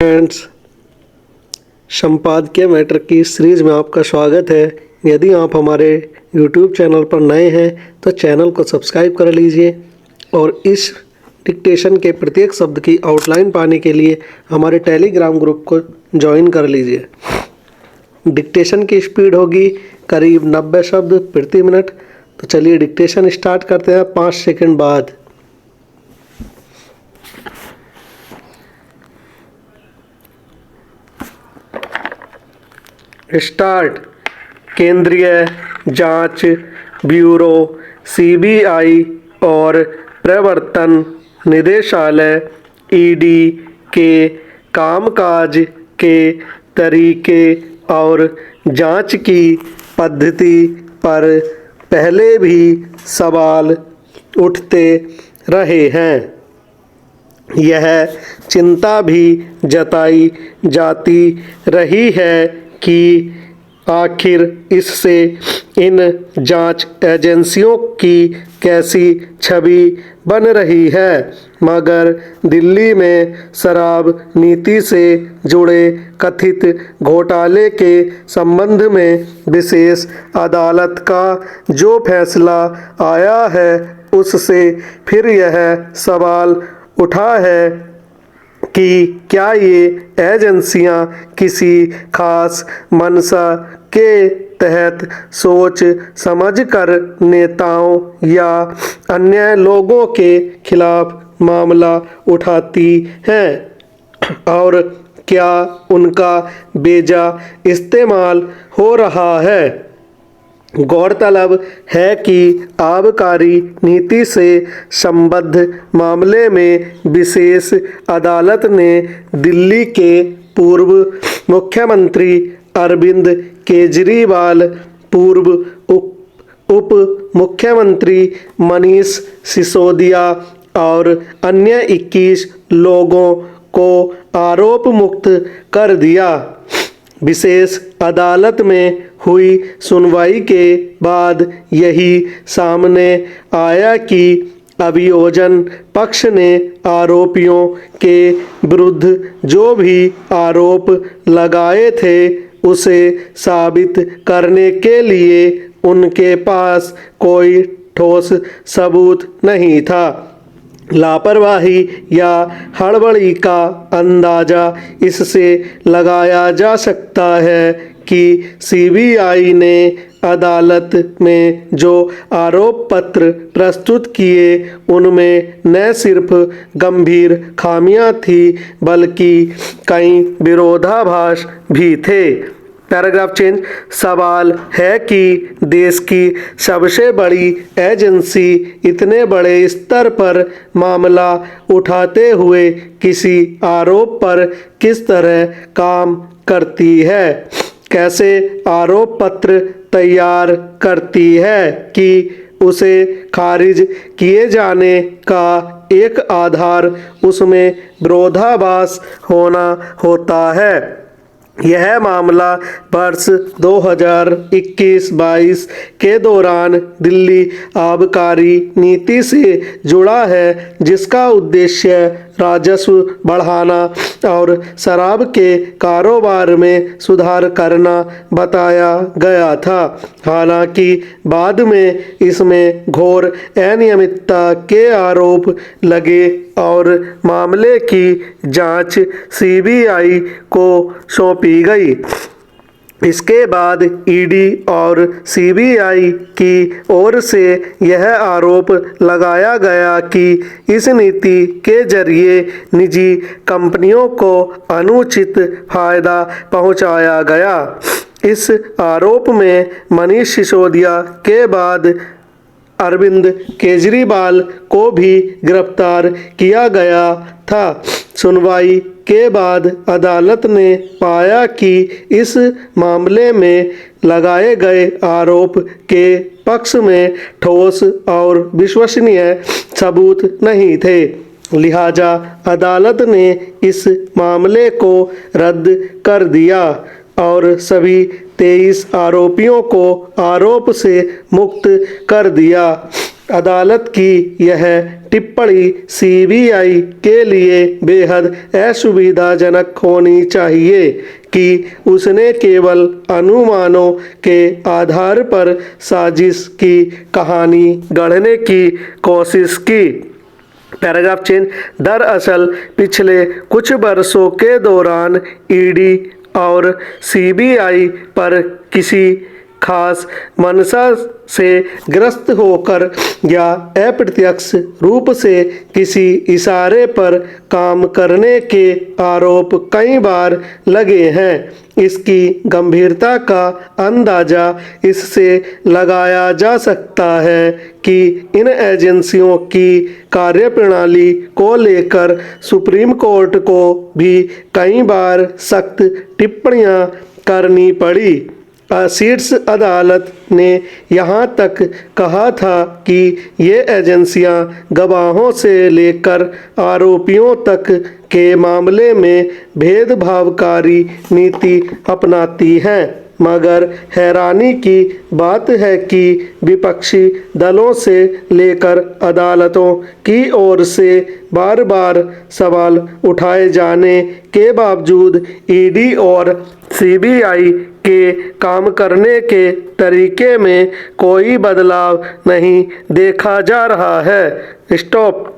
Friends, संपादकीय matter की series में आपका स्वागत है। यदि आप हमारे YouTube चैनल पर नए हैं तो चैनल को सब्सक्राइब कर लीजिए और इस डिक्टेशन के प्रत्येक शब्द की आउटलाइन पाने के लिए हमारे टेलीग्राम ग्रुप को ज्वाइन कर लीजिए। डिक्टेशन की स्पीड होगी करीब 90 शब्द प्रति मिनट। तो चलिए डिक्टेशन स्टार्ट करते हैं 5 सेकंड बाद। स्टार्ट। केंद्रीय जांच ब्यूरो सीबीआई और प्रवर्तन निदेशालय ईडी के कामकाज के तरीके और जांच की पद्धति पर पहले भी सवाल उठते रहे हैं। यह चिंता भी जताई जाती रही है कि आखिर इससे इन जांच एजेंसियों की कैसी छवि बन रही है, मगर दिल्ली में शराब नीति से जुड़े कथित घोटाले के संबंध में विशेष अदालत का जो फैसला आया है उससे फिर यह सवाल उठा है कि क्या ये एजेंसियां किसी खास मंशा के तहत सोच समझकर नेताओं या अन्य लोगों के खिलाफ मामला उठाती हैं और क्या उनका बेजा इस्तेमाल हो रहा है। गौरतलब है कि आबकारी नीति से संबद्ध मामले में विशेष अदालत ने दिल्ली के पूर्व मुख्यमंत्री अरविंद केजरीवाल, पूर्व उप मुख्यमंत्री मनीष सिसोदिया और अन्य 21 लोगों को आरोप मुक्त कर दिया। विशेष अदालत में हुई सुनवाई के बाद यही सामने आया कि अभियोजन पक्ष ने आरोपियों के विरुद्ध जो भी आरोप लगाए थे उसे साबित करने के लिए उनके पास कोई ठोस सबूत नहीं था। लापरवाही या हड़बड़ी का अंदाजा इससे लगाया जा सकता है कि सीबीआई ने अदालत में जो आरोप पत्र प्रस्तुत किए उनमें न सिर्फ गंभीर खामियां थी बल्कि कई विरोधाभास भी थे। Paragraph change. सवाल है कि देश की सबसे बड़ी एजेंसी इतने बड़े स्तर पर मामला उठाते हुए किसी आरोप पर किस तरह काम करती है, कैसे आरोप पत्र तैयार करती है कि उसे खारिज किए जाने का एक आधार उसमें विरोधाभास होना होता है। यह मामला वर्ष 2021-22 के दौरान दिल्ली आबकारी नीति से जुड़ा है, जिसका उद्देश्य राजस्व बढ़ाना और शराब के कारोबार में सुधार करना बताया गया था। हालांकि बाद में इसमें घोर अनियमितता के आरोप लगे और मामले की जांच सीबीआई को सौंपी गई। इसके बाद ईडी और सीबीआई की ओर से यह आरोप लगाया गया कि इस नीति के जरिए निजी कंपनियों को अनुचित फायदा पहुंचाया गया। इस आरोप में मनीष सिसोदिया के बाद अरविंद केजरीवाल को भी गिरफ्तार किया गया था। सुनवाई के बाद अदालत ने पाया कि इस मामले में लगाए गए आरोप के पक्ष में ठोस और विश्वसनीय सबूत नहीं थे, लिहाजा अदालत ने इस मामले को रद्द कर दिया और सभी 23 आरोपियों को आरोप से मुक्त कर दिया। अदालत की यह टिप्पणी सीबीआई के लिए बेहद असुविधाजनक होनी चाहिए कि उसने केवल अनुमानों के आधार पर साजिश की कहानी गढ़ने की कोशिश की। Paragraph change. दरअसल पिछले कुछ वर्षों के दौरान ईडी और सीबीआई पर किसी खास मंशा से ग्रस्त होकर या अप्रत्यक्ष रूप से किसी इशारे पर काम करने के आरोप कई बार लगे हैं। इसकी गंभीरता का अंदाजा इससे लगाया जा सकता है कि इन एजेंसियों की कार्यप्रणाली को लेकर सुप्रीम कोर्ट को भी कई बार सख्त टिप्पणियां करनी पड़ी। शीर्ष अदालत ने यहाँ तक कहा था कि ये एजेंसियां गवाहों से लेकर आरोपियों तक के मामले में भेदभावकारी नीति अपनाती हैं। मगर हैरानी की बात है कि विपक्षी दलों से लेकर अदालतों की ओर से बार बार सवाल उठाए जाने के बावजूद ईडी और सीबीआई के काम करने के तरीके में कोई बदलाव नहीं देखा जा रहा है। स्टॉप।